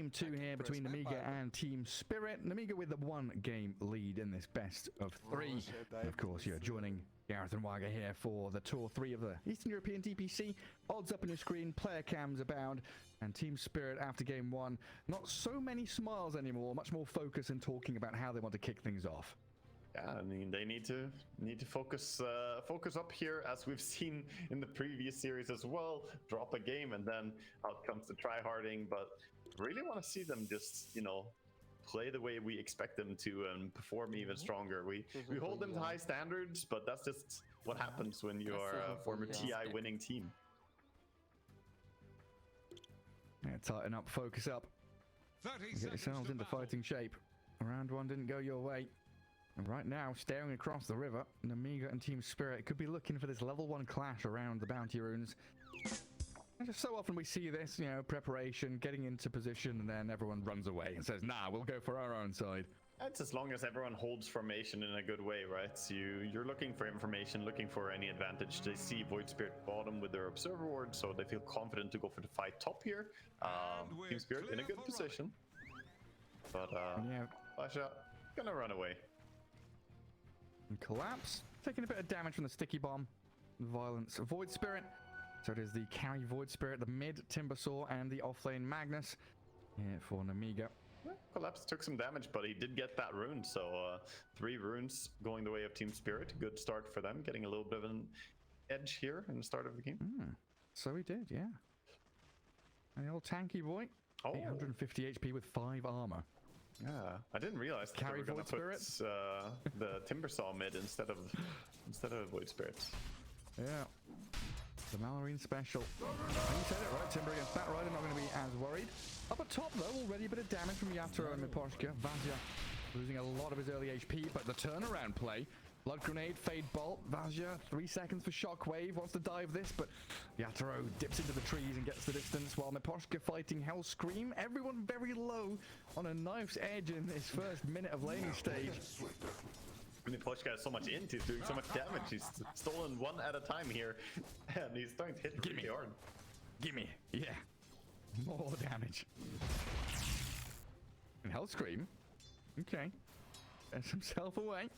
game 2 here between Nemiga and TEAMSPIRIT. Nemiga with the 1-game lead in this best of 3. And of course, you're joining Gareth and Wagga here for the Tour 3 of the Eastern European DPC. Odds up on your screen, player cams abound, and TEAMSPIRIT after game 1, not so many smiles anymore, much more focus in talking about how they want to kick things off. Yeah, I mean, they need to focus up here, as we've seen in the previous series as well. Drop a game and then out comes the tryharding, but really want to see them just, you know, play the way we expect them to and perform even stronger. We hold them to high standards, but that's just what happens when you are a former TI winning team. Yeah, tighten up, focus up, get yourselves into fighting shape. Round 1 didn't go your way. And right now, staring across the river, Nemiga and TEAMSPIRIT could be looking for this level 1 clash around the bounty runes. And just so often we see this, you know, preparation, getting into position, and then everyone runs away and says, nah, we'll go for our own side. That's as long as everyone holds formation in a good way, right? So you're looking for information, looking for any advantage. They see Void Spirit bottom with their observer ward, so they feel confident to go for the fight top here. TEAMSPIRIT in a good position. But Basha gonna run away. And Collapse, taking a bit of damage from the sticky bomb. Violence, Void Spirit. So it is the carry Void Spirit, the mid Timbersaw, and the offlane Magnus here for Nemiga. Yeah, Collapse took some damage, but he did get that rune. So 3 runes going the way of TEAMSPIRIT. Good start for them, getting a little bit of an edge here in the start of the game. So he did, yeah. And the old tanky boy, 850 HP with 5 armor. Yeah, I didn't realize that they were going to put the Timbersaw mid instead of Void Spirits. Yeah, the Malorine special. And you said it right, Timber against that rider, not going to be as worried. Up at top though, already a bit of damage from Yatoro and Miposhka. Vazia losing a lot of his early HP, but the turnaround play. Blood Grenade, Fade Bolt, Vazia, 3 seconds for Shockwave, wants to dive this, but Yatoro dips into the trees and gets the distance, while Miposhka fighting Hell Scream. Everyone very low on a knife's edge in this first minute of laning stage. Miposhka has so much int, he's doing so much damage, he's stolen 1 at a time here, and he's starting to hit really hard. Gimme, yeah. More damage. And Hell Scream, okay. Gets himself away.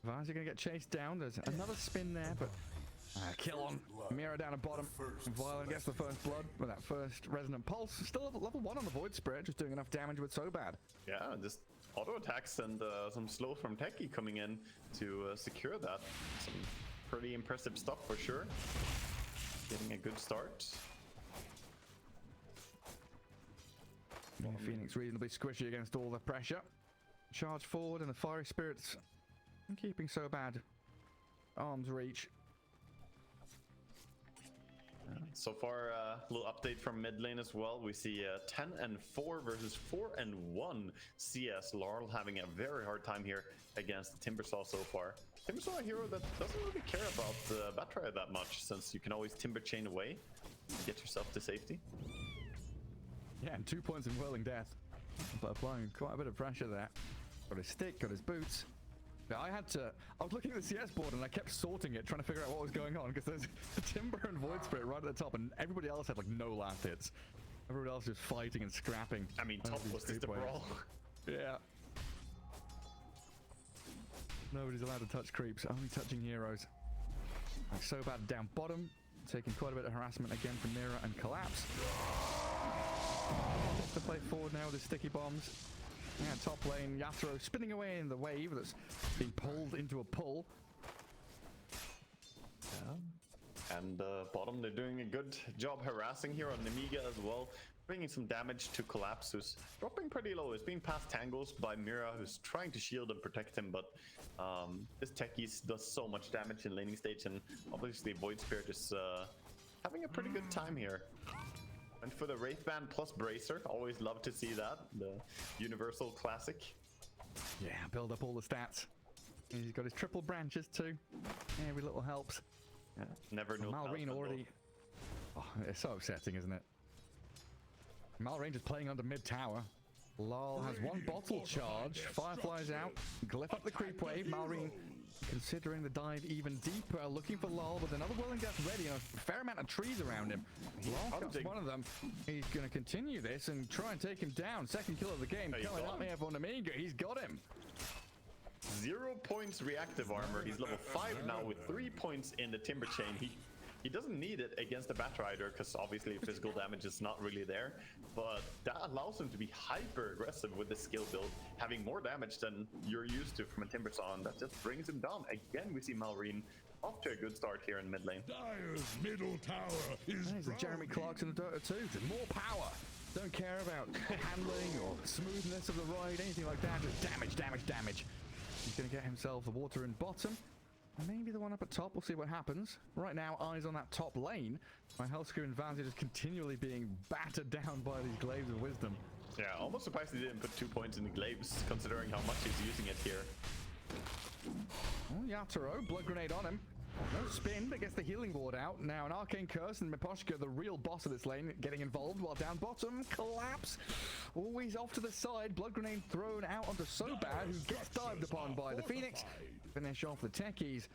Vazia gonna get chased down. There's another spin there, but kill on. Mira down at bottom. Violent gets the first blood with that first resonant pulse. Still level 1 on the Void Spirit, just doing enough damage with so bad. Yeah, just auto attacks and some slow from Techie coming in to secure that. Some pretty impressive stuff for sure. Getting a good start. Yeah, Phoenix reasonably squishy against all the pressure. Charge forward and the Fiery Spirits keeping so bad. Arm's reach. So far, a little update from mid lane as well. We see 10 and 4 versus 4 and 1 CS. Laurel having a very hard time here against the Timbersaw so far. Timbersaw, a hero that doesn't really care about Batraya that much, since you can always Timber Chain away and get yourself to safety. Yeah, and 2 points in Whirling Death. But applying quite a bit of pressure there. Got his stick, got his boots. I was looking at the CS board and I kept sorting it, trying to figure out what was going on, because there's a Timber and Void Spirit right at the top, and everybody else had like no last hits. Everybody else just fighting and scrapping. I mean, top was just a brawl. Yeah. Nobody's allowed to touch creeps, only touching heroes. And so bad down bottom, taking quite a bit of harassment again from Mira and Collapse. Just to play forward now with the sticky bombs. Yeah, top lane, Yatoro spinning away in the wave that's being pulled into a pull. Yeah. And bottom, they're doing a good job harassing here on Nemiga as well. Bringing some damage to Collapse, who's dropping pretty low. He's being passed tangles by Mira, who's trying to shield and protect him, but this Techies does so much damage in laning stage, and obviously Void Spirit is having a pretty good time here. And for the Wraith Band plus Bracer, always love to see that. The universal classic. Yeah, build up all the stats. He's got his triple branches too. Every little helps. Yeah, never know. Malorine already... Oh, it's so upsetting, isn't it? Malorine just playing under mid tower. Lol has 1 bottle charge. Fireflies out. Glyph up the creep wave. Malorine considering the dive even deeper, looking for Lol with another Whirling Death ready and a fair amount of trees around him. Lol cuts one of them. He's going to continue this and try and take him down. Second kill of the game coming up here for Nemiga. He's got him. 0 points reactive armor. He's level 5 now with 3 points in the Timber Chain. He doesn't need it against the Batrider because obviously physical damage is not really there, but that allows him to be hyper aggressive with the skill build, having more damage than you're used to from a Timbersaw. That just brings him down. Again, we see Malrine off to a good start here in mid lane. Dire's middle tower is There's the Jeremy Clarkson of Dota 2. More power. Don't care about handling or smoothness of the ride, anything like that. Just damage, damage, damage. He's going to get himself the water in bottom. Maybe the one up at top. We'll see what happens. Right now, eyes on that top lane. My Hellscream and Vantage is continually being battered down by these Glaives of Wisdom. Yeah, almost surprised he didn't put 2 points in the Glaives, considering how much he's using it here. Oh, Yatoro, Blood Grenade on him. No spin, but gets the healing ward out. Now an Arcane Curse and Miposhka, the real boss of this lane, getting involved while down bottom. Collapse. Always off to the side. Blood Grenade thrown out onto Sobad, who gets dived upon by the Phoenix. Finish off the techies.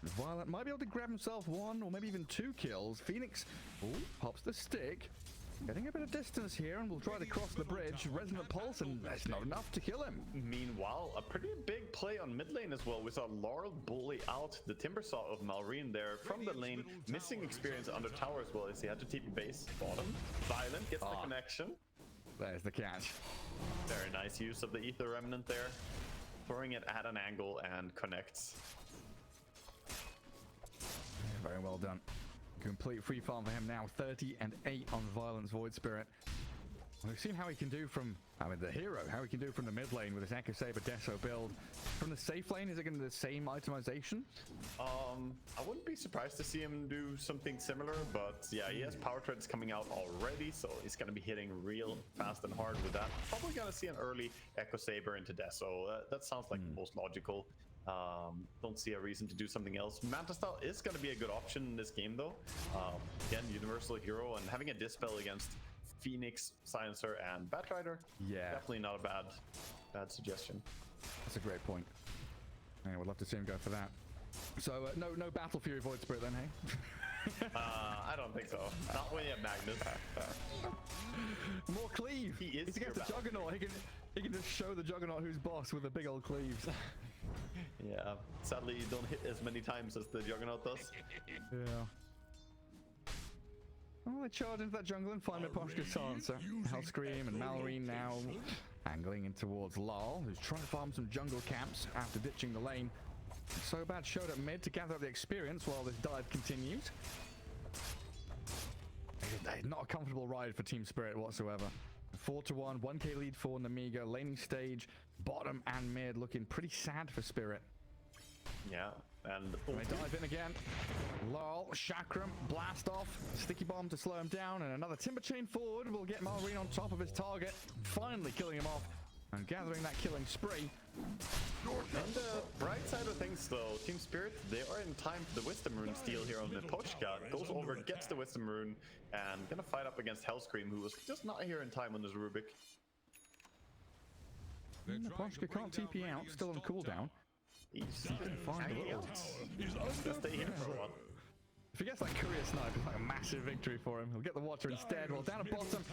Violent might be able to grab himself 1 or maybe even 2 kills. Phoenix pops the stick. Getting a bit of distance here, and we'll try to cross the bridge. Resonant Pulse, and that's not enough to kill him. Meanwhile, a pretty big play on mid lane as well. We saw Laurel bully out the Timbersaw of Malrine there from the lane. Missing experience under tower as well as he had to TP base bottom. Violent gets the connection. There's the catch. Very nice use of the Ether Remnant there. Throwing it at an angle and connects. Very well done. Complete free farm for him now. 30 and 8 on Violence Void Spirit. We've seen how he can do from, the hero, how he can do from the mid lane with his Echo Saber Deso build. From the safe lane, is it going to be the same itemization? I wouldn't be surprised to see him do something similar, but yeah, he has power treads coming out already, so he's going to be hitting real fast and hard with that. Probably going to see an early Echo Saber into Deso. That sounds like the most logical. Don't see a reason to do something else. Manta Style is going to be a good option in this game though. Again, Universal Hero and having a Dispel against Phoenix, Silencer, and Batrider. Yeah, definitely not a bad suggestion. That's a great point. I would love to see him go for that. So no Battle Fury Void Spirit then, hey? I don't think so. Not when you have Magnus. More cleave. He's against the Juggernaut. He can just show the Juggernaut who's boss with the big old cleaves. Yeah, sadly you don't hit as many times as the Juggernaut does. Yeah. Oh, they charge into that jungle and find Miposhka's Silencer. Hellscream and Malrine now angling in towards Lal, who's trying to farm some jungle camps after ditching the lane. Sobad showed up mid to gather up the experience while this dive continues. Not a comfortable ride for TEAMSPIRIT whatsoever. 4-1, 1k lead for Nemiga, laning stage, bottom and mid looking pretty sad for Spirit. Yeah, and they dive in again. Lol, Chakram, blast off, sticky bomb to slow him down, and another timber chain forward will get Malrine on top of his target, finally killing him off and gathering that killing spree. On the bright side of things though, TEAMSPIRIT, they are in time for the Wisdom Rune steal here on Miposhka. Goes over, gets the Wisdom Rune, and gonna fight up against Hellscream, who was just not here in time on this Rubik. Miposhka can't TP out, still on cooldown. He's hanging out. He's gonna stay here for a while. If he gets that courier snipe, it's like a massive victory for him. He'll get the water instead. Well, down at bottom,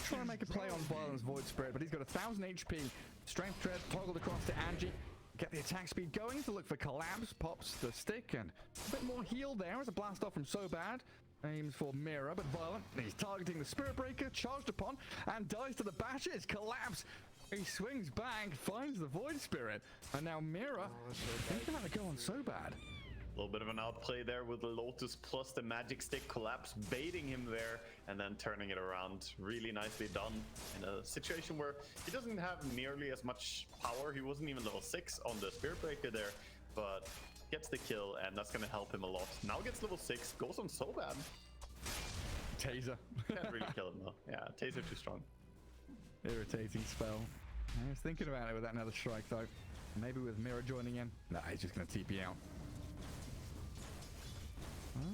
trying to make a play on Violence Void Spirit, but he's got 1000 HP. Strength Tread toggled across to Angie. Get the attack speed going to look for collapse. Pops the stick and a bit more heal there as a blast off from Sobad. Aims for Mira, but Violent. He's targeting the Spirit Breaker, charged upon, and dies to the bashes. Collapse. He swings back, finds the Void Spirit, and now Mira thinking about to go on Sobad. A little bit of an outplay there with the Lotus plus the Magic Stick collapse, baiting him there and then turning it around. Really nicely done in a situation where he doesn't have nearly as much power. He wasn't even level 6 on the Spirit Breaker there, but gets the kill, and that's going to help him a lot. Now gets level 6, goes on Sobad. Taser. Can't really kill him though. Yeah, Taser too strong. Irritating spell. I was thinking about it with that another strike though. Maybe with Mira joining in. Nah, he's just going to TP out.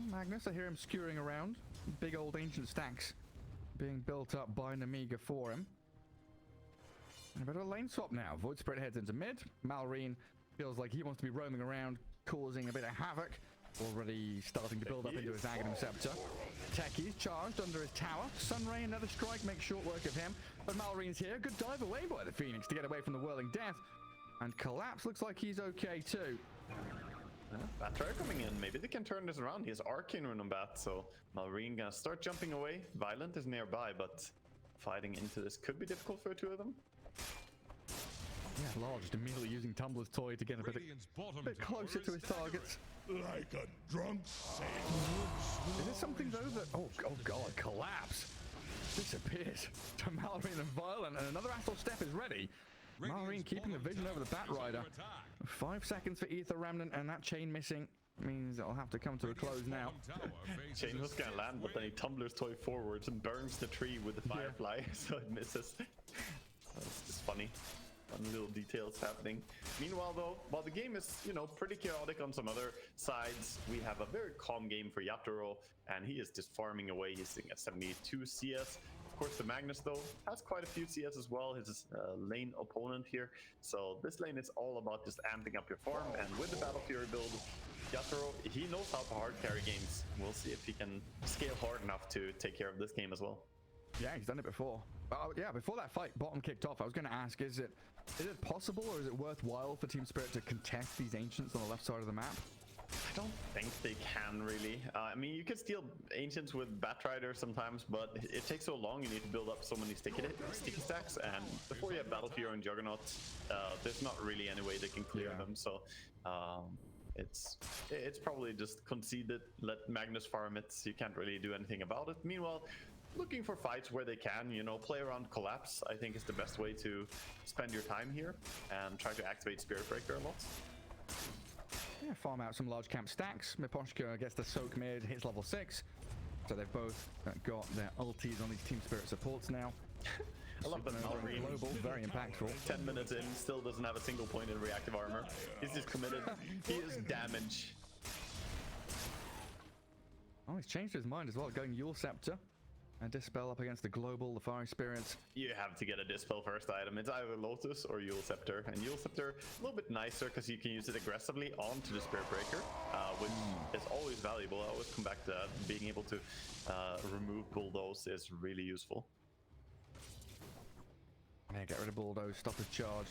Magnus, I hear him skewering around. Big old ancient stacks being built up by Nemiga for him. A bit of a lane swap now. Void Spirit heads into mid. Malrine feels like he wants to be roaming around, causing a bit of havoc. Already starting to build up into his Aghanim Scepter. Techie's charged under his tower. Sunray, another strike, makes short work of him. But Malorine's here. Good dive away by the Phoenix to get away from the Whirling Death. And Collapse looks like he's okay too. Batrider coming in. Maybe they can turn this around. He has Arcane Rune on Bat, so Malorine gonna start jumping away. Violent is nearby, but fighting into this could be difficult for the two of them. Yeah, Large just immediately using Tumbler's toy to get a bit closer to his targets. like a drunk sailor. Is this something though that... Oh god, Collapse disappears to Malorine and Violent, and another Astral Step is ready. Malorine keeping the vision over the Batrider. 5 seconds for Ether Remnant, and that chain missing means it'll have to come to a close now. Chain was gonna land, but then he tumblers toy forwards and burns the tree with the Firefly, so it misses. That's just funny. Fun little details happening. Meanwhile, though, while the game is, you know, pretty chaotic on some other sides, we have a very calm game for Yatoro, and he is just farming away. He's sitting at 72 CS. Of course, the Magnus, though, has quite a few CS as well, his lane opponent here. So this lane is all about just amping up your farm, and with the Battle Fury build, Yatoro, he knows how to hard carry games. We'll see if he can scale hard enough to take care of this game as well. Yeah, he's done it before. Yeah, before that fight bottom kicked off, I was going to ask, is it possible or is it worthwhile for TeamSPIRIT to contest these Ancients on the left side of the map? I don't think they can really. I mean, you can steal Ancients with Batrider sometimes, but it takes so long. You need to build up so many sticky stacks, and before you have Battle Fury and Juggernaut, there's not really any way they can clear them. So it's probably just conceded, let Magnus farm it. You can't really do anything about it. Meanwhile, looking for fights where they can, you know, play around Collapse, I think is the best way to spend your time here, and try to activate Spirit Breaker a lot. Yeah, farm out some large camp stacks. Miposhka gets the soak mid, hits level 6. So they've both got their ultis on these TeamSPIRIT supports now. I love that Malorine. Global, very impactful. 10 minutes in, still doesn't have a single point in reactive armor. He's just committed. He is damage. Oh, he's changed his mind as well, going Yule Scepter. And Dispel up against the Global, the Fiery Spirits. You have to get a Dispel first item. It's either Lotus or Yule Scepter. And Yule Scepter, a little bit nicer because you can use it aggressively onto the Spirit Breaker, which is always valuable. I always come back to that. Being able to remove Bulldoze is really useful. Yeah, get rid of Bulldoze, stop his charge.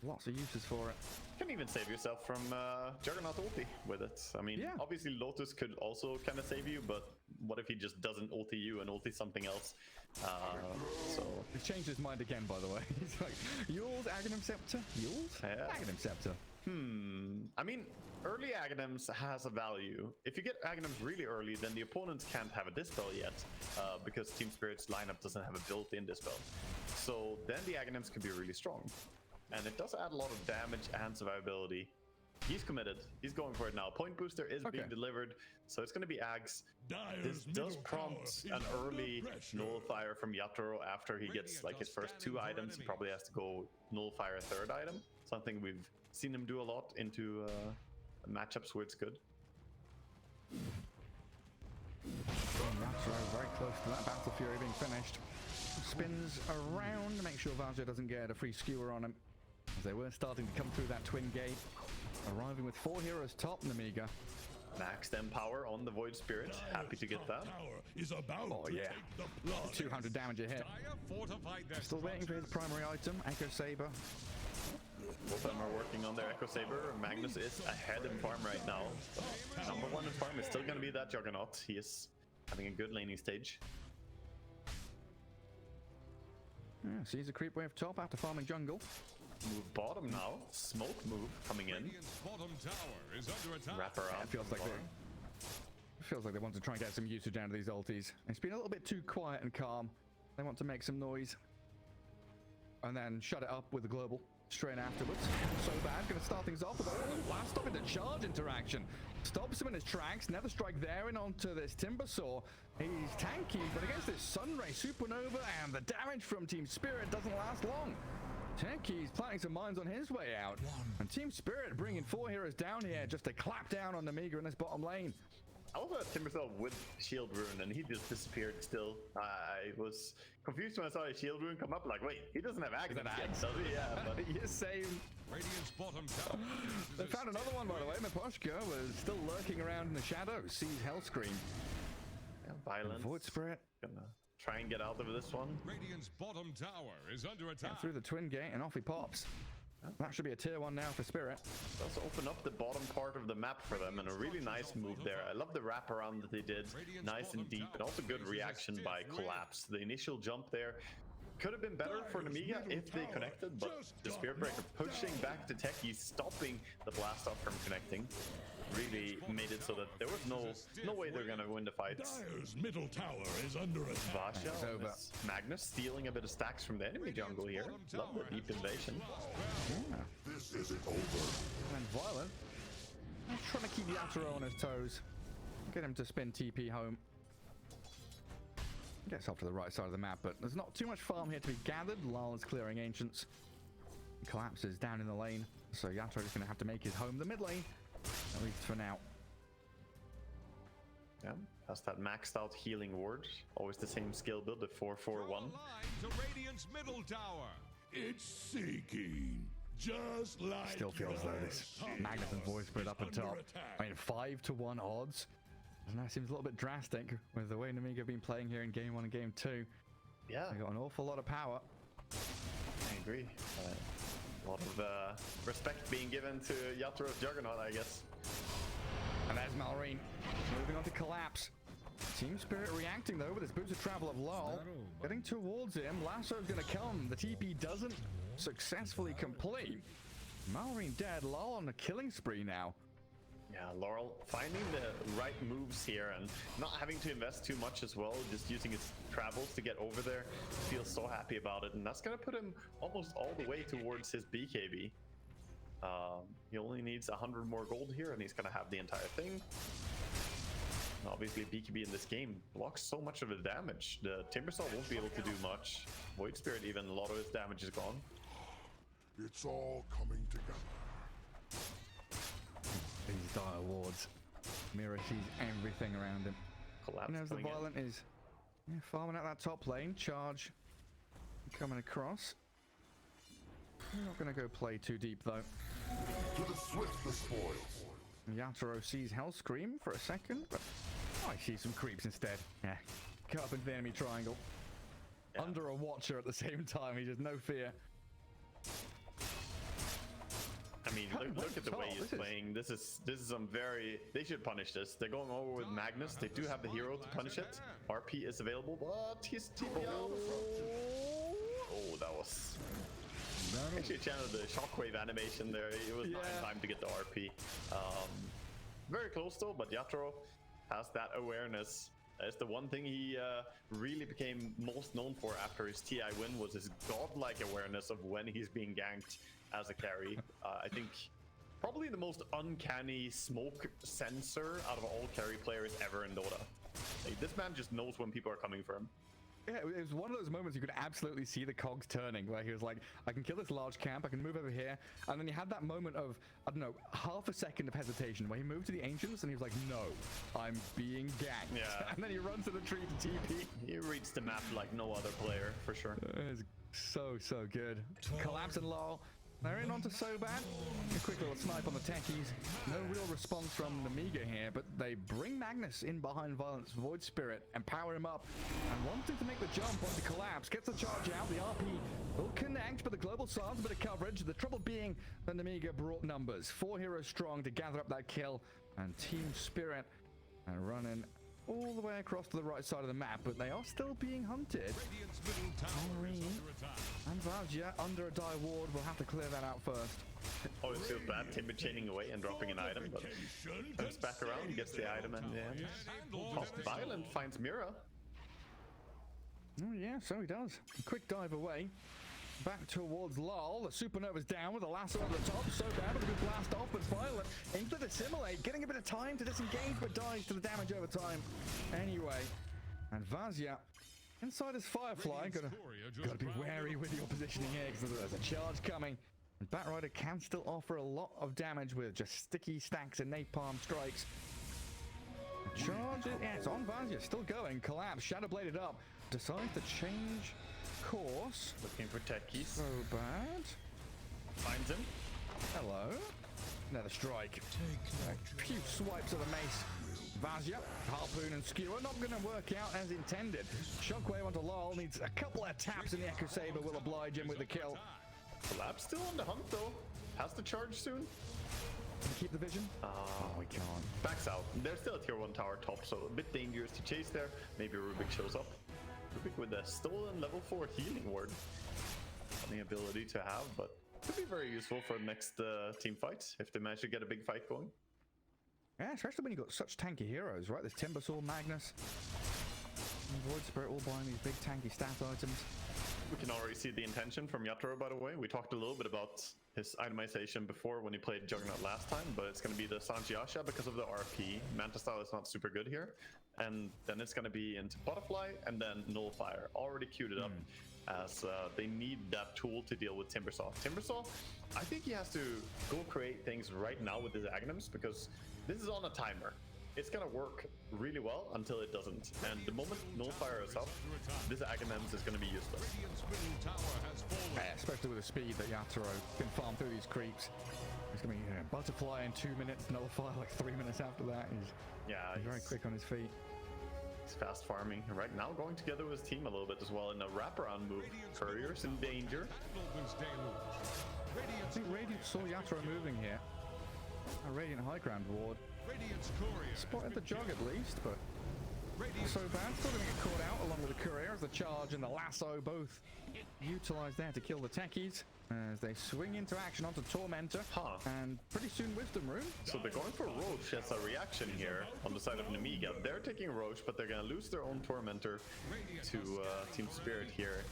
Lots of uses for it. You can even save yourself from Juggernaut ulti with it. I mean, obviously Lotus could also kind of save you, but what if he just doesn't ulti you and ulti something else? So he's changed his mind again, by the way. He's like, Yule's Aghanim Scepter? Yule's? Yeah. Aghanim Scepter. I mean, early Aghanims has a value. If you get Aghanims really early, then the opponents can't have a Dispel yet, because TeamSPIRIT's lineup doesn't have a built-in Dispel. So then the Aghanims can be really strong. And it does add a lot of damage and survivability. He's committed. He's going for it now. Point booster is being delivered, so it's going to be Ags. This does prompt an early nullifier from Yatoro after he gets like his first 2 items. He probably has to go nullify a 3rd item. Something we've seen him do a lot into matchups where it's good. Yatoro very close to that Battle Fury being finished. Spins around to make sure Vazia doesn't get a free skewer on him. As they were starting to come through that twin gate. Arriving with 4 heroes top, Nemiga. Maxed Empower on the Void Spirit. Happy to get that. Oh yeah. 200 damage a hit. Still waiting for his primary item, Echo Saber. Both of them are working on their Echo Saber. Magnus is ahead in farm right now. But number 1 in farm is still going to be that Juggernaut. He is having a good laning stage. Yeah, sees a creep wave top after farming jungle. Move bottom now. Smoke move coming in. Wrap around. Yeah, feels like they want to try and get some usage out of these ultis. It's been a little bit too quiet and calm. They want to make some noise. And then shut it up with the global straight afterwards. So bad, gonna start things off with a blast stop into charge interaction. Stops him in his tracks. Nether Strike there and onto this Timber Saw. He's tanky, but against this Sunray Supernova and the damage from TeamSPIRIT doesn't last long. Techie's planting some mines on his way out. And TeamSPIRIT bringing 4 heroes down here just to clap down on Nemiga in this bottom lane. I also had Timbersaw with Shield Rune, and he just disappeared still. I was confused when I saw a Shield Rune come up, like, wait, he doesn't have Ags. Does he? Yeah, but... Yeah, same. Radiant's bottom tower. They found another one, by the way. Miposhka was still lurking around in the shadows. Sees Hellscream. Yeah, Violence. Void Spirit. Gonna try and get out of this one. Radiant's bottom tower is under attack. Through the twin gate, and off he pops. That should be a tier 1 now for Spirit. Does open up the bottom part of the map for them, and a really nice move there. I love the wraparound that they did, nice and deep, and also good reaction by Collapse. The initial jump there could have been better for Nemiga if they connected, but the Spirit Breaker pushing back the Techie, stopping the blast off from connecting, really made it so that there was no way they're gonna win the fights. Dyer's middle tower is under attack. Vasya, Magnus stealing a bit of stacks from the enemy jungle here. Love the deep invasion. Yeah. This isn't over. And Violent. Trying to keep Yatoro on his toes. Get him to spin TP home. Gets off to the right side of the map, but there's not too much farm here to be gathered. Lal is clearing Ancients. Collapses down in the lane, so Yatoro is going to have to make his home the mid lane, at least for now. Yeah, that's that maxed out healing ward. Always the same skill build, the 4-4-1. To Radiant's middle tower. It's sinking. Just like Still feels though this Magnus and Void Spirit up on top. I mean, 5-1 odds. And that seems a little bit drastic with the way Nemiga have been playing here in game 1 and game 2. Yeah, They got an awful lot of power. I agree. A lot of respect being given to Yatoro's Juggernaut, I guess. And there's Malrine moving on to Collapse. Team Spirit reacting though with his boots of travel of Lol. Getting towards him. Lasso's going to come. The TP doesn't successfully complete. Malrine dead. Lol on a killing spree now. Yeah, Laurel finding the right moves here and not having to invest too much as well, just using his travels to get over there. Feels so happy about it, and that's going to put him almost all the way towards his BKB. He only needs 100 more gold here, and he's going to have the entire thing. And obviously, BKB in this game blocks so much of the damage. The Timbersaw won't be able to do much. Void Spirit, even a lot of his damage is gone. It's all coming together. These dire wards. Mira sees everything around him. Collapse He knows the coming in. Violent is farming out that top lane. Charge coming across. We're not going to go play too deep though. To the swift the spoils. Yatoro sees Hellscream for a second, but I see some creeps instead. Yeah, cut up into the enemy triangle. Yeah. Under a watcher at the same time. He just no fear. I mean, look at the way he's playing. This is some very... They should punish this. They're going over with Magnus. They do have the hero to punish it. RP is available, but he's TP out. Oh, that was... Actually channeled the shockwave animation there. It was not in time to get the RP. Very close though, but Yatoro has that awareness. That's the one thing he really became most known for after his TI win, was his godlike awareness of when he's being ganked as a carry. I think probably the most uncanny smoke sensor out of all carry players ever in Dota. Like, this man just knows when people are coming for him. Yeah, it was one of those moments you could absolutely see the cogs turning, where he was like, I can kill this large camp, I can move over here. And then you had that moment of, I don't know, half a second of hesitation where he moved to the Ancients and he was like, no, I'm being ganked. Yeah. And then he runs to the tree to TP. He reads the map like no other player, for sure. It's so good. Collapse and Lol. They're in onto Soban. A quick little snipe on the techies. No real response from Nemiga here, but they bring Magnus in behind Violence Void Spirit and power him up. And wanting to make the jump onto Collapse, gets the charge out. The RP will connect, but the global side's a bit of coverage. The trouble being that Nemiga brought numbers. 4 heroes strong to gather up that kill. And Team Spirit are running all the way across to the right side of the map, but they are still being hunted. Marine and Vasya under a die ward. We'll have to clear that out first. Always feels bad, Timber chaining away and dropping an item, but comes back around, gets the item, and then Violent finds Mira. Oh yeah, so he does. A quick dive away. Back towards Lol. The Supernova's down with a lasso on the top. So bad with a good blast off, but Violent into the Assimilate, getting a bit of time to disengage, but dies to the damage over time. Anyway, and Vasya inside his Firefly. Gotta be wary with your positioning here, because there's a charge coming. And Batrider can still offer a lot of damage with just sticky stacks and napalm strikes. Charge it. Yeah, it's on Vazia. Still going. Collapse. Shadow bladed up. Decides to change course. Looking for techies. So bad. Finds him. Hello. Another strike. A few swipes of the mace. Vazia, harpoon and skewer not going to work out as intended. Shockwave onto Lol needs a couple of taps and the Echo Saber will oblige him with the kill. Collapse still on the hunt though. Has to charge soon. Can we keep the vision? Oh, we can't. Backs out. There's still a tier 1 tower top, so a bit dangerous to chase there. Maybe Rubik shows up. Rubik with a stolen level 4 healing ward. Funny ability to have, but could be very useful for the next team fights if they manage to get a big fight going. Yeah, especially when you've got such tanky heroes, right? There's Timbersaw, Magnus, and Void Spirit all buying these big tanky stat items. We can already see the intention from Yatoro, by the way. We talked a little bit about his itemization before when he played Juggernaut last time, but it's going to be the Sanjiasha because of the RP. Manta style is not super good here. And then it's going to be into Butterfly and then Nullifier. Already queued it up as they need that tool to deal with Timbersaw. Timbersaw, I think he has to go create things right now with his Aghanims because this is on a timer. It's gonna work really well until it doesn't. And the moment Nullifier is up, this Aghanims is gonna be useless. Yeah, especially with the speed that Yatoro can farm through these creeps. It's gonna be Butterfly in 2 minutes, Nullifier like 3 minutes after that. He's very quick on his feet. He's fast farming right now, going together with his team a little bit as well in a wraparound move. Courier's in danger. I think Radiant saw Yatoro moving here. A Radiant high ground ward. Spotted the jog at least, but so bad. Still going to get caught out along with the courier as the charge and the lasso both utilized there to kill the techies as they swing into action onto Tormentor. And pretty soon Wisdom Rune. So they're going for Roche as a reaction here on the side of Nemiga. They're taking Roche, but they're going to lose their own Tormentor to TEAMSPIRIT here.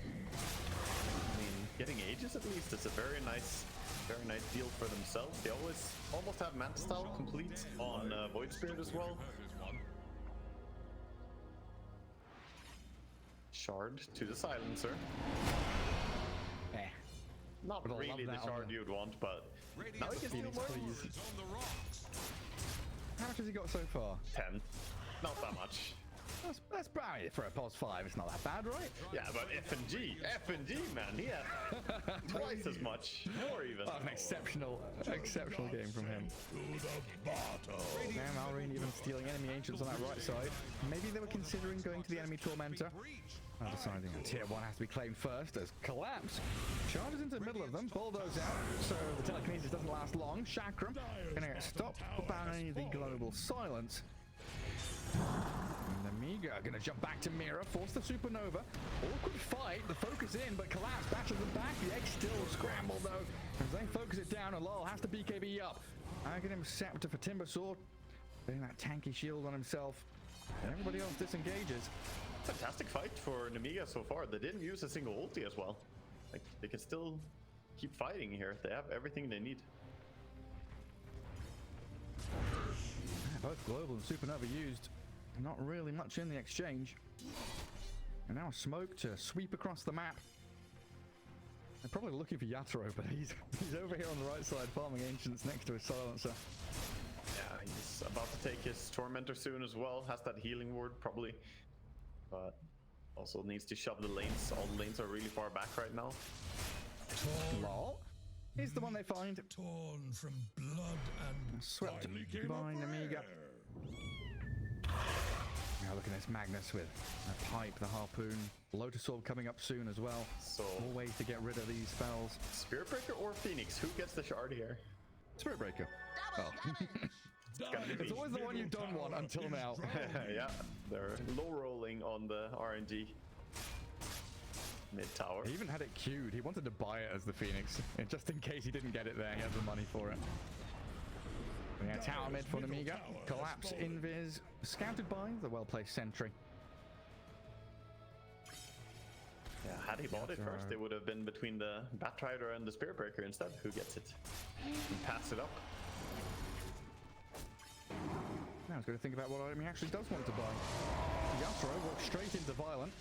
I mean, getting Aegis at least is a very nice deal for themselves. They almost have Manta style complete on Void Spirit as well. Shard to the silencer. Not really the shard you'd want, but now he can steal more. How much has he got so far? 10. Not that much. That's probably for a pos 5. It's not that bad, right? Yeah, but FNG, man, he had twice as much, more even. Oh, an exceptional game from him. Now Malrine even stealing enemy ancients on that right side. Maybe they were considering going to the enemy Tormentor. Deciding tier 1 has to be claimed first as Collapse charges into the middle of them, bulldoze out, so the telekinesis doesn't last long. Chakram gonna get stopped by the global silence. Nemiga gonna jump back to Mira, force the supernova. Awkward fight, the focus in, but Collapse battles them back. The egg still scrambled though, as they focus it down, and Lol has to BKB up. Aghanim Scepter for Timbersaw, putting that tanky shield on himself. Everybody else disengages. Fantastic fight for Nemiga so far. They didn't use a single ulti as well. Like, they can still keep fighting here. They have everything they need. Both global and supernova used. Not really much in the exchange. And now smoke to sweep across the map. They're probably looking for Yatoro, but he's over here on the right side farming ancients next to his silencer. Yeah, he's about to take his Tormentor soon as well. Has that healing ward probably. But also needs to shove the lanes. All the lanes are really far back right now. Lol. He's the one they find. Torn from blood and swept by Nemiga. Now look at this Magnus with a pipe, the harpoon, Lotus Orb coming up soon as well. So more ways to get rid of these spells. Spirit Breaker or Phoenix? Who gets the shard here? Spirit Breaker. Oh. It's always the one you don't want until now. Yeah, they're low rolling on the RNG mid tower. He even had it queued. He wanted to buy it as the Phoenix, and just in case he didn't get it there, he has the money for it. Yeah, tower mid for Nemiga. Collapse invis, scouted by the well-placed sentry. Yeah, had he bought it first, it would have been between the Batrider and the Spirit Breaker instead. Who gets it? And pass it up. Now he's got to think about what item he actually does want to buy. Yatoro walks straight into Violent.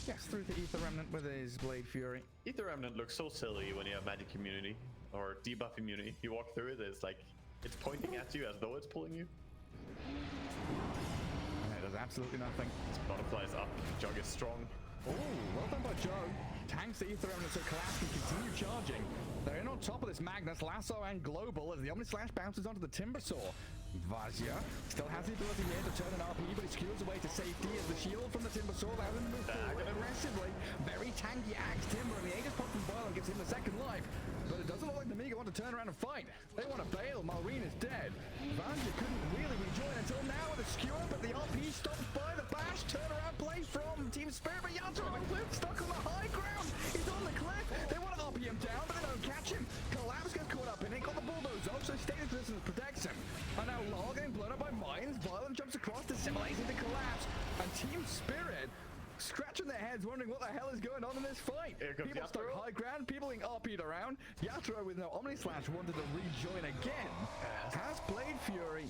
Gets through the Ether Remnant with his Blade Fury. Ether Remnant looks so silly when you have Magic Immunity or Debuff Immunity. You walk through it, it's like it's pointing at you as though it's pulling you. absolutely nothing. Butterfly's up. Jug is strong. Oh, well done by Joe. Tanks the Ether Element so Collapse can continue charging. They're in on top of this Magnus, Lasso, and Global as the Omni Slash bounces onto the Timber Saw. Vazia still has the ability here to turn an RP, but he skewers away to safety as the shield from the Timber Saw allows him to move forward aggressively. Very tanky Axe Timber, and the Aegis pop from Violent gives him the second life. But it doesn't look like Nemiga want to turn around and fight. They want to bail. Malrine is dead. Vazia couldn't really rejoin until now with a skewer, but the RP stopped by the bash. Turnaround play from Team Spirit, but Yatoro stuck on the high ground. He's on the cliff. They want to RP him down, but they don't catch him. Collapse gets caught up in it, got the bulldoze off, so stays distance protects him. And now Lal getting blown up by mines. Violent jumps across, dissimulates into Collapse, and Team Spirit scratching their heads, wondering what the hell is going on in this fight. People stuck high ground, people being RP'd around. Yatoro with no Omni Slash wanted to rejoin again. Has played Fury.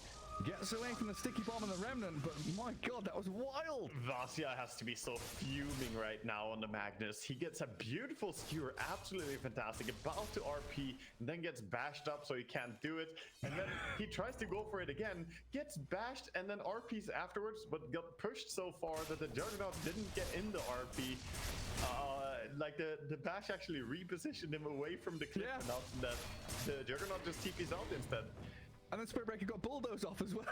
Gets away from the sticky bomb and the remnant, but my god, that was wild. Vazia has to be so fuming right now on the Magnus. He gets a beautiful skewer, absolutely fantastic, about to RP, and then gets bashed up so he can't do it. And then he tries to go for it again, gets bashed, and then RPs afterwards, but got pushed so far that the Juggernaut didn't get in the RP. Like the bash actually repositioned him away from the cliff, and now that the Juggernaut just TP's out instead. And then Spirit Breaker got bulldoze off as well.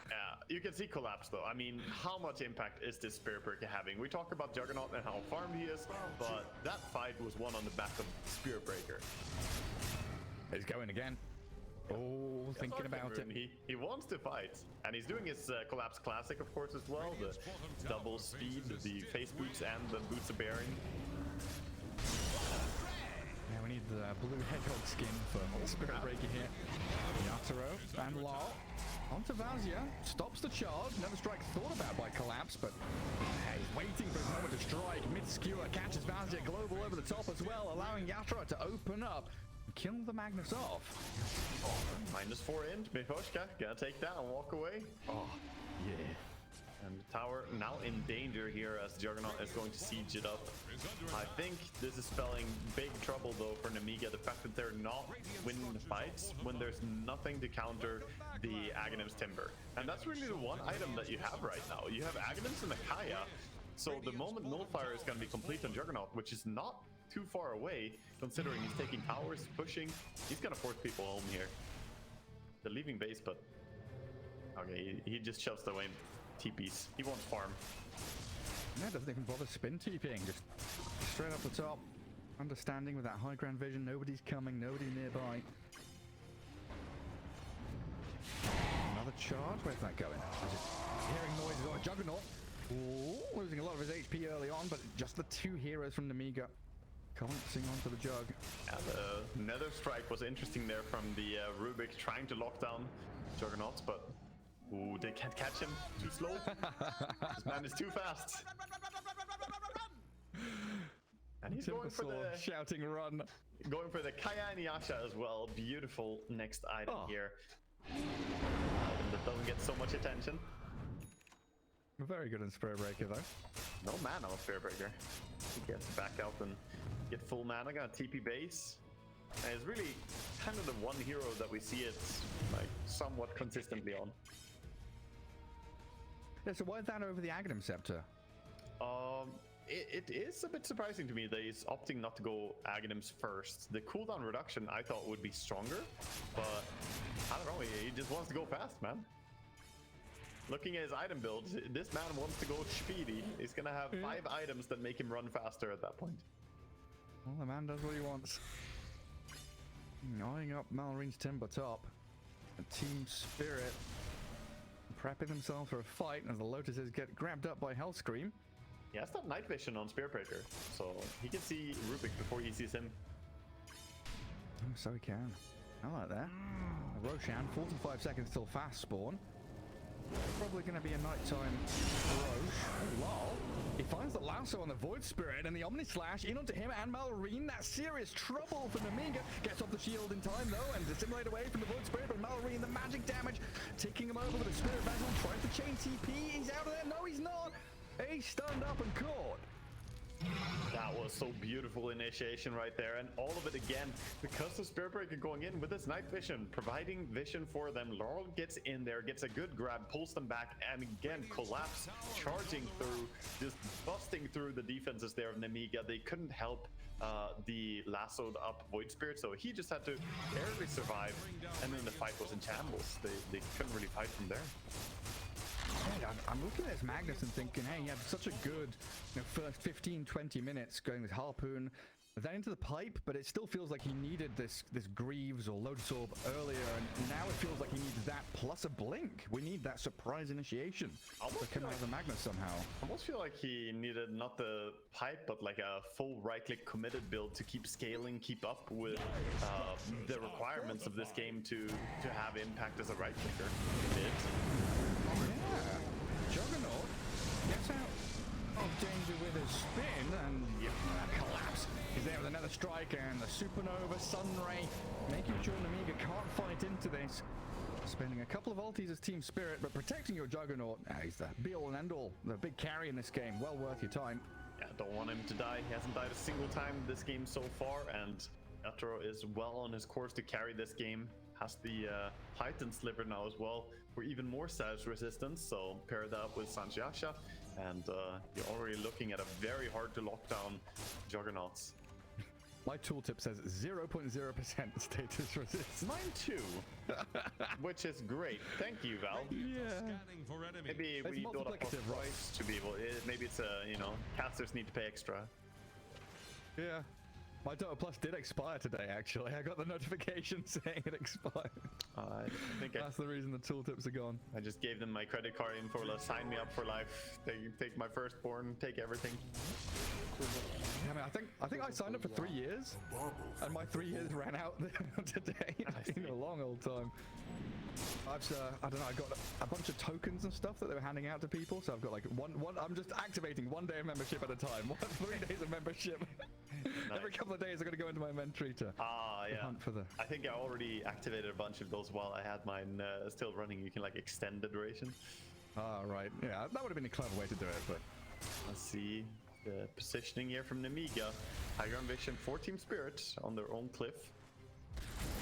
Yeah, you can see Collapse though. I mean, how much impact is this Spirit Breaker having? We talk about Juggernaut and how farmed he is, but that fight was won on the back of Spirit Breaker. He's going again. Oh, thinking about it. He wants to fight, and he's doing his Collapse Classic, of course, as well. The double speed, the face boots, and the boots of bearing. Yeah, we need the blue hedgehog skin for Spirit Breaker here. Yatoro and Lal onto Vazia, stops the charge. Another strike thought about by Collapse, but he's waiting for his moment to strike. Mid-skewer catches Vazia Global over the top as well, allowing Yatoro to open up and kill the Magnus off. -4 int, Mihoshka, gonna take that and walk away. Oh, yeah. And the tower now in danger here as Juggernaut is going to siege it up. I think this is spelling big trouble though for Nemiga, the fact that they're not winning the fights when there's nothing to counter the Aghanim's Timber. And that's really the one item that you have right now. You have Aghanims and Akaya, so the moment Nullifier is going to be complete on Juggernaut, which is not too far away, considering he's taking towers, pushing, he's going to force people home here. They're leaving base, but okay, he just shoves the way. TPs. He wants farm. Yeah, doesn't even bother spin TPing, just straight up the top. Understanding with that high ground vision, nobody's coming, nobody nearby. Another charge, where's that going? Hearing noises on Juggernaut. Ooh, losing a lot of his HP early on, but just the two heroes from Nemiga collapsing onto the Jug. Yeah, the Nether Strike was interesting there from the Rubik trying to lock down Juggernauts, but ooh, they can't catch him. Too slow. This man is too fast. And he's going for the shouting run. Going for the Kaya and Yasha as well. Beautiful next item here. That doesn't get so much attention. Very good in Spirit Breaker though. No mana on Spirit Breaker. He gets back out and get full mana. Got TP base. And it's really kind of the one hero that we see it like somewhat consistently on. Yeah, so why that over the Aghanim Scepter? It is a bit surprising to me that he's opting not to go Aghanims first. The cooldown reduction I thought would be stronger, but I don't know, he just wants to go fast, man. Looking at his item build, this man wants to go speedy. He's gonna have 5 items that make him run faster at that point. Well, the man does what he wants. Eyeing up Malrine's Timber top. Team Spirit prepping themselves for a fight as the Lotuses get grabbed up by Hellscream. He has that night vision on Spirit Breaker, so he can see Rubik before he sees him. Oh, so he can. I like that. Roshan, 45 seconds till fast spawn. Probably going to be a nighttime Roche. Oh, lol. He finds the lasso on the Void Spirit and the Omni Slash in onto him and Malrine. That's serious trouble for Nemiga. Gets off the shield in time though and dissimulate away from the Void Spirit, but Malrine, the magic damage, taking him over with a Spirit Vessel, tries to chain TP. He's out of there. No, he's not. He's stunned up and caught. That was so beautiful initiation right there, and all of it again because the Spirit Breaker going in with his night vision, providing vision for them. Laurel gets in there, gets a good grab, pulls them back, and again collapse, charging through, just busting through the defenses there of Nemiga. They couldn't help the lassoed up Void Spirit, so he just had to barely survive, and then the fight was in shambles. They couldn't really fight from there. Yeah, I'm looking at this Magnus and thinking, hey, he had such a good first 15-20 minutes going with Harpoon, then into the pipe, but it still feels like he needed this Greaves or Load Absorb earlier, and now it feels like he needs that plus a Blink. We need that surprise initiation to come out of the Magnus somehow. I almost feel like he needed not the pipe, but like a full right-click committed build to keep scaling, keep up with the requirements of this game to have impact as a right-clicker. He did. Yeah, Juggernaut gets out of danger with his spin, and that collapse. He's there with another strike, and the Supernova Sunray, making sure Nemiga can't fight into this. Spending a couple of ultis as Team Spirit, but protecting your Juggernaut. He's the be-all and end-all, the big carry in this game. Well worth your time. Yeah, don't want him to die. He hasn't died a single time this game so far, and Yatoro is well on his course to carry this game. Has the Titan Sliver now as well for even more status resistance, so pair that up with Sanjiasha, and you're already looking at a very hard to lock down Juggernauts. My tooltip says 0.0% status resist. Mine too, which is great. Thank you, Val. Yeah. Maybe It's we don't have multiplicative, right? to be able. Maybe it's casters need to pay extra. Yeah. My Dota Plus did expire today, actually. I got the notification saying it expired. I think That's the reason the tooltips are gone. I just gave them my credit card info. Sign me up for life. Take my firstborn. Take everything. Yeah, I mean, I think I signed up for 3 years, and my 3 years ran out today. It's been a long old time. I don't know, I got a bunch of tokens and stuff that they were handing out to people, so I've got like one I'm just activating 1 day of membership at a time. 3 days of membership. Nice. Every couple of days I'm going to go into my inventory to hunt for the... I think I already activated a bunch of those while I had mine still running. You can like extend the duration. Right. Yeah, that would have been a clever way to do it, but... Let's see the positioning here from Nemiga. High ground vision for Team Spirit on their own cliff.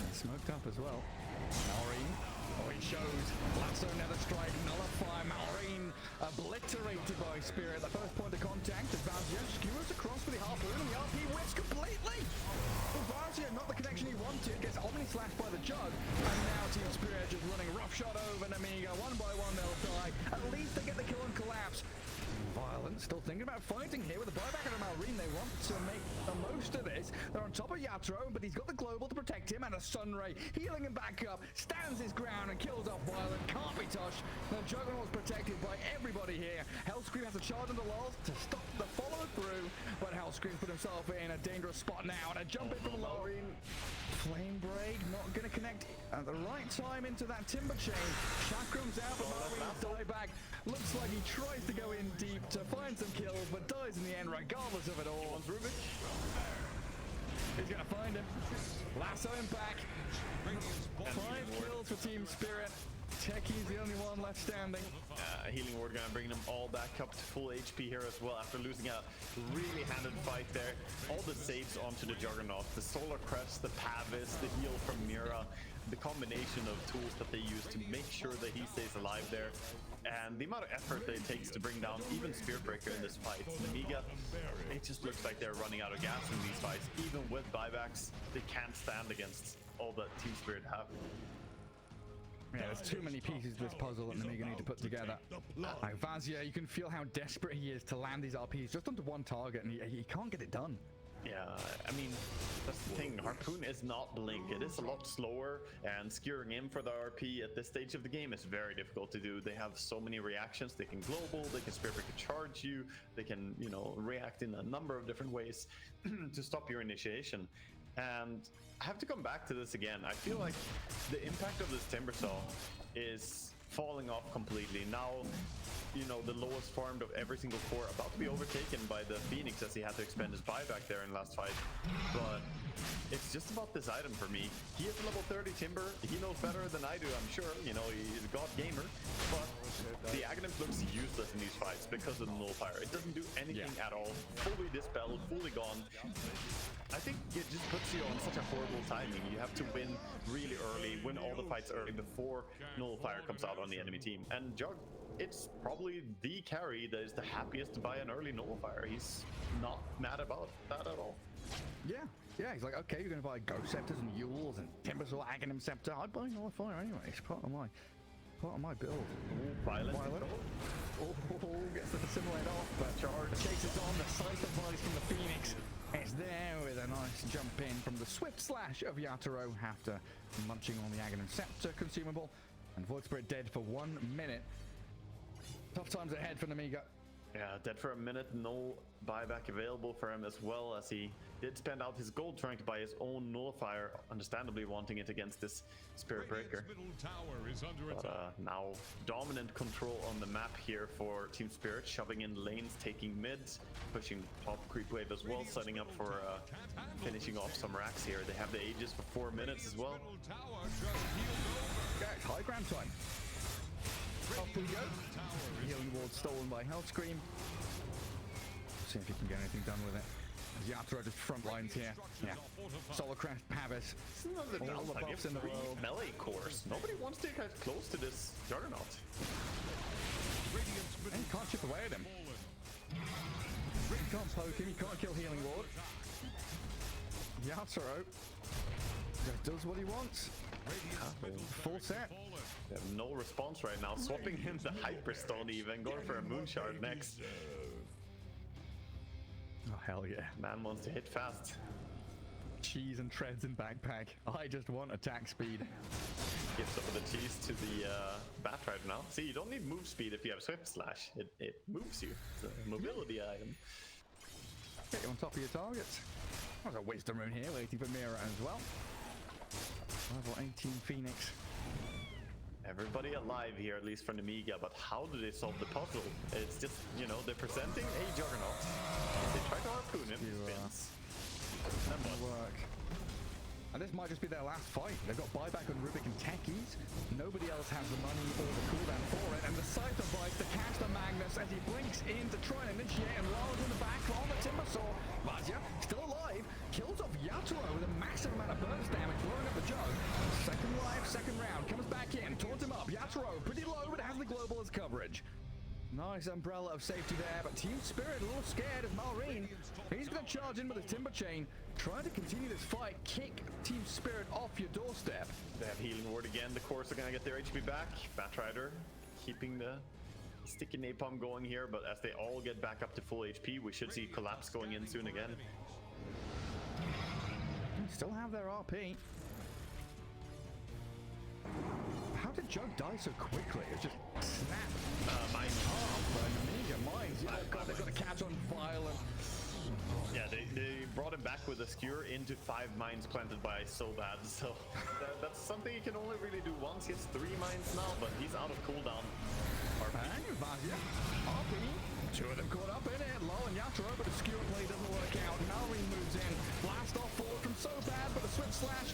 And smoked up as well. Malrine. Oh, he shows. Lasso, another strike, nullify. Malrine obliterated by Spirit. The first point of contact. Vazia skewers across for the Harpoon, and the RP whips completely. Well, Vazia, not the connection he wanted, gets Omni slashed by the Jug, and now Team Spirit just running roughshod over Nemiga. One by one, they'll die. At least they get the kill and collapse. Violent, still thinking about fighting here with the buyback of Malrine. They want to make the most of this. They're on top of Yatoro, but he's got the global to protect him, and a Sunray healing him back up, stands his ground and kills off Violent. Can't be touched. The Juggernaut's protected by everybody here. Hellscream has to charge into Lars to stop the follow through, but Hellscream's put himself in a dangerous spot now, and a jump in from Malrine. Flame break, not going to connect at the right time into that timber chain. Chakram's out, but Malrine die back. Looks like he tries to go in deep to find some kills, but dies in the end regardless of it all. He's going to find him. Lasso him back. 5 kills for Team Spirit. Techie's the only one left standing. Healing Ward gonna bring them all back up to full HP here as well after losing a really handed fight there. All the saves onto the Juggernaut, the Solar Crest, the Pavis, the heal from Mira, the combination of tools that they use to make sure that he stays alive there, and the amount of effort that it takes to bring down even Spirit Breaker in this fight. Nemiga, it just looks like they're running out of gas in these fights. Even with buybacks, they can't stand against all that Team Spirit have. Yeah, there's too many pieces to this puzzle that Nemiga need to put together. Vazia, you can feel how desperate he is to land these RPs just onto one target, and he can't get it done. Yeah, I mean, that's the thing. Harpoon is not Blink. It is a lot slower, and skewering in for the RP at this stage of the game is very difficult to do. They have so many reactions. They can global, they can Spirit Breaker charge you, they can, react in a number of different ways to stop your initiation. And I have to come back to this again. I feel like the impact of this Timber Saw is falling off completely. Now, you know, the lowest farmed of every single core, about to be overtaken by the Phoenix as he had to expend his buyback there in last fight. But it's just about this item for me. He is level 30 Timber. He knows better than I do, I'm sure. You know, he's a god gamer. But the Aghanim looks useless in these fights because of the nullifier. It doesn't do anything at all. Fully dispelled, fully gone. I think it just puts you on such a horrible timing. You have to win really early, win all the fights early before nullifier comes out on the enemy team. And Jug, it's probably the carry that is the happiest to buy an early nullifier. He's not mad about that at all. Yeah, he's like, okay, you're gonna buy Ghost Scepters and Yules and Timbersaw, Aghanim Scepter. I'd buy Nullifier anyway. It's part of my build. Ooh, Violet. Gets the simulate off, but charge chases on. The Scythe Vice from the Phoenix. It's there with a nice jump in from the swift slash of Yatoro after munching on the Aghanim Scepter consumable. And Void Spirit dead for 1 minute. Tough times ahead for Nemiga. Yeah, dead for a minute, no buyback available for him, as well as he did spend out his gold trying to buy his own nullifier, understandably wanting it against this Spirit Breaker. But now dominant control on the map here for Team Spirit, shoving in lanes, taking mids, pushing top creep wave as well, setting up for finishing off some racks here. They have the Aegis for 4 minutes as well. Okay, high ground time. Off we go. Healing ward stolen by Hellscream. See if you can get anything done with it. Yatoro just front lines here. Yeah. Solar Crash, Pavis. All the buffs in the world. Melee course. Nobody wants to get close to this Juggernaut. And you can't chip away at him. You can't poke him, you can't kill Healing Ward. Yatoro just does what he wants. Full set. They have no response right now. Swapping him to Hyperstone even. Going for a Moonshard next. Oh, hell yeah. Man wants to hit fast. Cheese and treads in backpack. I just want attack speed. Give some of the cheese to the Bat right now. See, you don't need move speed if you have Swift Slash. It moves you. It's a mobility item. Get you on top of your targets. There's a Wisdom Rune here waiting for Mira as well. Level 18 Phoenix. Everybody alive here, at least for Nemiga, but how do they solve the puzzle? It's just, you know, they're presenting a Juggernaut. They try to harpoon him, spins. That doesn't work. And this might just be their last fight. They've got buyback on Rubik and Techies. Nobody else has the money or the cooldown for it. And the Scythe of Vice to catch the Magnus as he blinks in to try and initiate, and rolls in the back on the Timbersaw. Vazia, still alive, kills off Yatoro with a massive amount of burst damage, blowing up the Jug. Second life, second round, comes back in, taunts him up. Yatoro, pretty low, but has the global as coverage. Nice umbrella of safety there, but Team Spirit a little scared as Malrine. He's going to charge in with a Timber Chain, trying to continue this fight, kick Team Spirit off your doorstep. They have Healing Ward again. The cores are going to get their HP back. Batrider keeping the sticky napalm going here, but as they all get back up to full HP, we should see Collapse going in soon again. Still have their RP. How did Jug die so quickly? It just snapped. Mines. Nemiga, mines. Yeah, God, they've got a catch on Violent. Yeah, they brought him back with a skewer into 5 mines planted by Sobad, so that's something he can only really do once. He has 3 mines now, but he's out of cooldown. And Vazia, RP. 2 of them caught up in it. Low and Yatoro, but the skewer play doesn't work out. Malrine moves in. Blast off forward from Sobad, but the Swift Slash,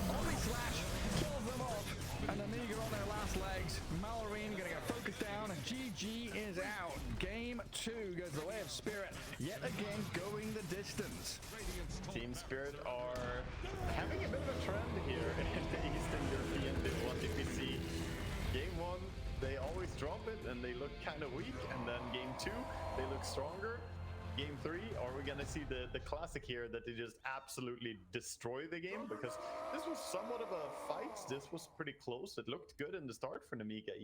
Omni Slash, kills them off. And Nemiga on their last legs. Malrine gonna get focused down, and GG is out. Game 2 goes the way of Spirit, yet again going the distance. Team Spirit are having a bit of a trend here in the Eastern European Div 1 DPC. Game 1, they always drop it and they look kind of weak, and then game 2, they look stronger. Game 3, are we gonna see the classic here that they just absolutely destroy the game? Because this was somewhat of a fight. This was pretty close. It looked good in the start for Nemiga.